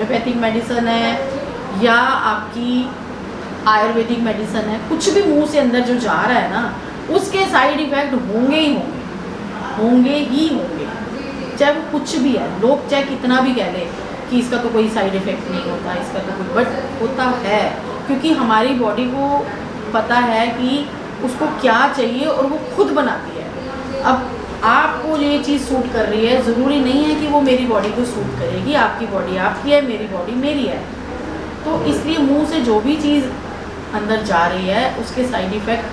Homeopathic medicine है या आपकी आयुर्वेदिक मेडिसिन है, कुछ भी मुंह से अंदर जो जा रहा है ना, उसके साइड इफ़ेक्ट होंगे ही होंगे ही होंगे, चाहे वो कुछ भी है। लोग चाहे कितना भी कह ले कि इसका तो कोई साइड इफ़ेक्ट नहीं होता, इसका तो कोई, बट होता है, क्योंकि हमारी बॉडी को पता है कि उसको क्या चाहिए और वो खुद बनाती है। अब आपको ये चीज़ सूट कर रही है, ज़रूरी नहीं है कि वो मेरी बॉडी को सूट करेगी। आपकी बॉडी आपकी है, मेरी बॉडी मेरी है। तो इसलिए मुंह से जो भी चीज़ अंदर जा रही है उसके साइड इफ़ेक्ट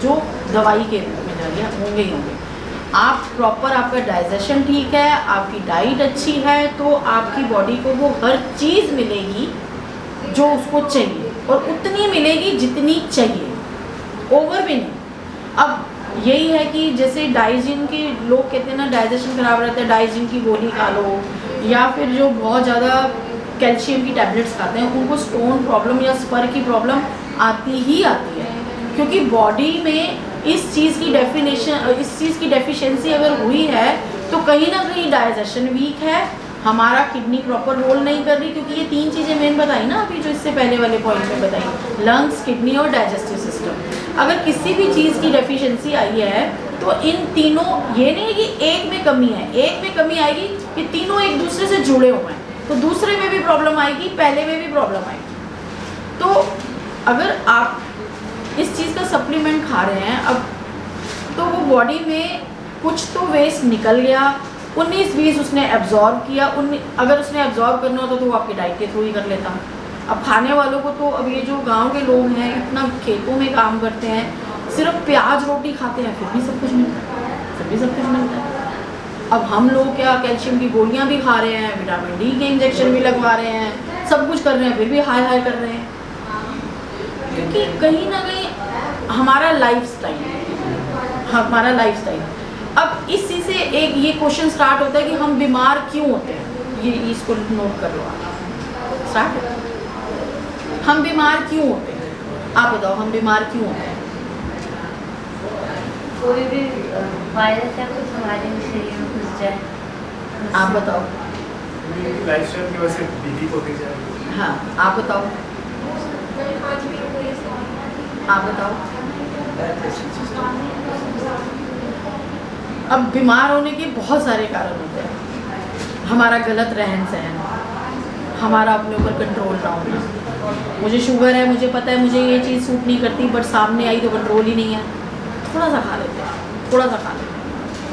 जो दवाई के रूप में जा रही है होंगे ही होंगे। आप प्रॉपर, आपका डाइजेशन ठीक है, आपकी डाइट अच्छी है, तो आपकी बॉडी को वो हर चीज़ मिलेगी जो उसको चाहिए, और उतनी मिलेगी जितनी चाहिए, ओवर भी नहीं। अब यही है कि जैसे डाइजिन के लोग कहते हैं ना, डाइजेशन खराब रहता है, डाइजिन की गोली खा लो, या फिर जो बहुत ज़्यादा कैल्शियम की टैबलेट्स खाते हैं उनको स्टोन प्रॉब्लम या स्पर की प्रॉब्लम आती ही आती है, क्योंकि बॉडी में इस चीज़ की डेफिशिएंसी अगर हुई है तो कहीं ना कहीं डाइजेशन वीक है, हमारा किडनी प्रॉपर रोल नहीं कर रही, क्योंकि ये 3 चीज़ें मेन बताई ना अभी जो इससे पहले वाले पॉइंट में बताई, लंग्स, किडनी और डाइजेस्टिव सिस्टम। अगर किसी भी चीज़ की डेफिशिएंसी आई है तो इन तीनों, ये नहीं है कि एक में कमी है, एक में कमी आएगी, ये तीनों एक दूसरे से जुड़े हुए हैं, तो दूसरे में भी प्रॉब्लम आएगी, पहले में भी प्रॉब्लम आएगी। तो अगर आप इस चीज़ का सप्लीमेंट खा रहे हैं अब, तो वो बॉडी में कुछ तो वेस्ट निकल गया, 19-20 उसने एब्जॉर्ब किया, अगर उसने एब्जॉर्ब करना होता तो वो आपकी डाइट के थ्रू ही कर लेता। अब खाने वालों को तो, अब ये जो गांव के लोग हैं इतना खेतों में काम करते हैं, सिर्फ प्याज रोटी खाते हैं, फिर भी सब कुछ मिलता है, अब हम लोग क्या कैल्शियम की गोलियां भी खा रहे हैं, विटामिन डी के इंजेक्शन भी लगवा रहे हैं, सब कुछ कर रहे हैं, फिर भी हाई कर रहे हैं, क्योंकि कहीं ना कहीं हमारा लाइफस्टाइल। अब इसी से एक ये क्वेश्चन स्टार्ट होता है कि हम बीमार क्यों होते हैं, ये इसको नोट कर लो आप, स्टार्ट। हम बीमार क्यों होते हैं, आप बताओ, हम बीमार क्यों होते हैं? कोई भी वायरस या कुछ हमारे शरीर में घुस जाए। आप बताओ। लाइफस्टाइल की वजह से बीपी होती जाए। हाँ, आप बताओ। अब बीमार होने के बहुत सारे कारण होते हैं। हमारा गलत रहन सहन, हमारा अपने ऊपर कंट्रोल ना होना। मुझे शुगर है, मुझे पता है मुझे ये चीज़ सूट नहीं करती, बट सामने आई तो कंट्रोल ही नहीं है, थोड़ा सा खा लेते हैं,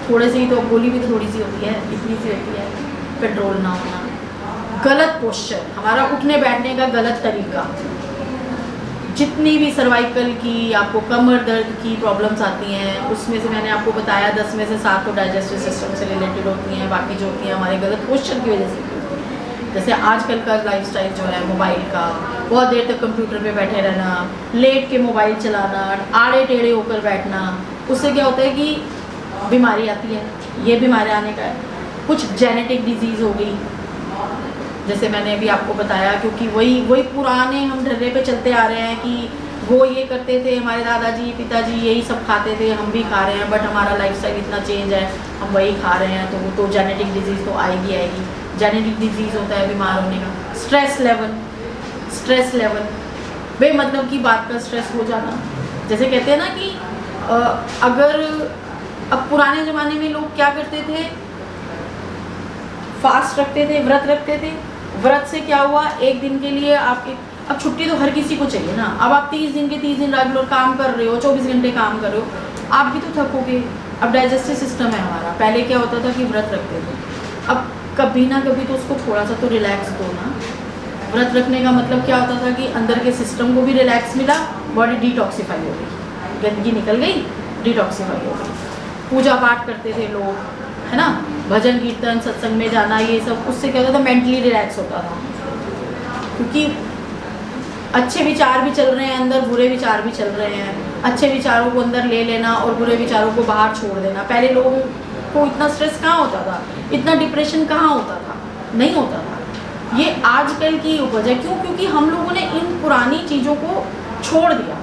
थोड़े से ही तो, गोली भी तो थोड़ी सी होती है, इतनी सी होती है, कंट्रोल ना होना। गलत पोस्चर, हमारा उठने बैठने का गलत तरीका, जितनी भी सर्वाइकल की, आपको कमर दर्द की प्रॉब्लम्स आती हैं, उसमें से मैंने आपको बताया 10 में से 7 तो डाइजेस्टिव सिस्टम से रिलेटेड होती हैं, बाकी जो होती हैं हमारे गलत पोस्चर की वजह से होती हैं। जैसे आजकल का लाइफस्टाइल जो है मोबाइल का, बहुत देर तक कंप्यूटर पे बैठे रहना, लेट के मोबाइल चलाना, आड़े टेढ़े होकर बैठना, उससे क्या होता है कि बीमारी आती है। ये बीमारी आने का है, कुछ जेनेटिक डिजीज़ हो गई, जैसे मैंने अभी आपको बताया, क्योंकि वही पुराने हम ढर्रे पे चलते आ रहे हैं कि वो ये करते थे, हमारे दादाजी पिताजी यही सब खाते थे, हम भी खा रहे हैं, बट हमारा लाइफस्टाइल इतना चेंज है, हम वही खा रहे हैं, तो वो तो जेनेटिक डिजीज़ तो आएगी। जेनेटिक डिजीज़ होता है बीमार होने का। स्ट्रेस लेवल, बेमतलब की बात का स्ट्रेस हो जाना। जैसे कहते हैं ना कि अगर अब पुराने ज़माने में लोग क्या करते थे, फास्ट रखते थे, व्रत रखते थे। व्रत से क्या हुआ, एक दिन के लिए आपके, अब छुट्टी तो हर किसी को चाहिए ना, अब आप 30 दिन के 30 दिन रेगुलर काम कर रहे हो, 24 घंटे काम कर रहे हो, आप भी तो थकोगे। अब डाइजेस्टिव सिस्टम है हमारा, पहले क्या होता था कि व्रत रखते थे, अब कभी ना कभी तो उसको थोड़ा सा तो रिलैक्स दो ना। व्रत रखने का मतलब क्या होता था कि अंदर के सिस्टम को भी रिलैक्स मिला, बॉडी डिटॉक्सीफाई हो गई, गंदगी निकल गई, डिटॉक्सीफाई हो गई। पूजा पाठ करते थे लोग, है ना, भजन कीर्तन सत्संग में जाना, ये सब, उससे क्या होता था, मेंटली रिलैक्स होता था, क्योंकि अच्छे विचार भी चल रहे हैं अंदर, बुरे विचार भी चल रहे हैं। अच्छे विचारों को अंदर ले लेना और बुरे विचारों को बाहर छोड़ देना। पहले लोगों को इतना स्ट्रेस कहाँ होता था, इतना डिप्रेशन कहाँ होता था, नहीं होता था। ये आजकल की उपज है। क्यों? क्योंकि हम लोगों ने इन पुरानी चीज़ों को छोड़ दिया।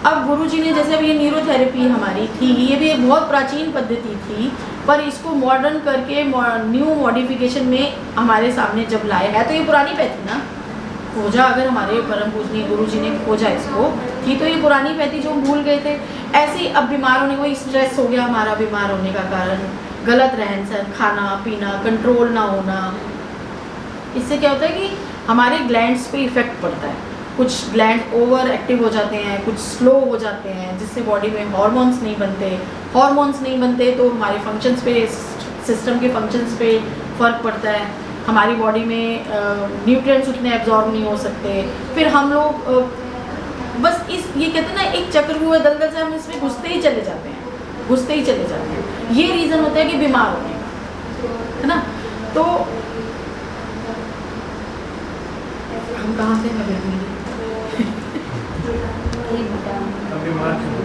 अब गुरुजी ने जैसे अब ये न्यूरोथेरेपी हमारी थी, ये भी एक बहुत प्राचीन पद्धति थी, पर इसको मॉडर्न करके न्यू मॉडिफिकेशन में हमारे सामने जब लाए है, तो ये पुरानी पैथी ना खोजा, अगर हमारे परम पूजनीय गुरुजी ने खोजा इसको, थी तो ये पुरानी पैथी जो हम भूल गए थे। ऐसे ही अब बीमार होने को स्ट्रेस हो गया हमारा, बीमार होने का कारण गलत रहन सहन, खाना पीना कंट्रोल ना होना, इससे क्या होता है कि हमारे ग्लैंड्स पे इफेक्ट पड़ता है, कुछ ग्लैंड ओवर एक्टिव हो जाते हैं, कुछ स्लो हो जाते हैं, जिससे बॉडी में हार्मोन्स नहीं बनते, हार्मोन्स नहीं बनते तो हमारे फंक्शंस पे, सिस्टम के फंक्शंस पे फ़र्क पड़ता है, हमारी बॉडी में न्यूट्रिएंट्स उतने एब्जॉर्ब नहीं हो सकते, फिर हम लोग बस इस ये कहते हैं ना एक चक्रव्यूह दलदल से हम इसमें घुसते ही चले जाते हैं, घुसते ही चले जाते हैं। ये रीज़न होता है कि बीमार होने का, है ना। तो हम कहाँ से हम बीमार क्यों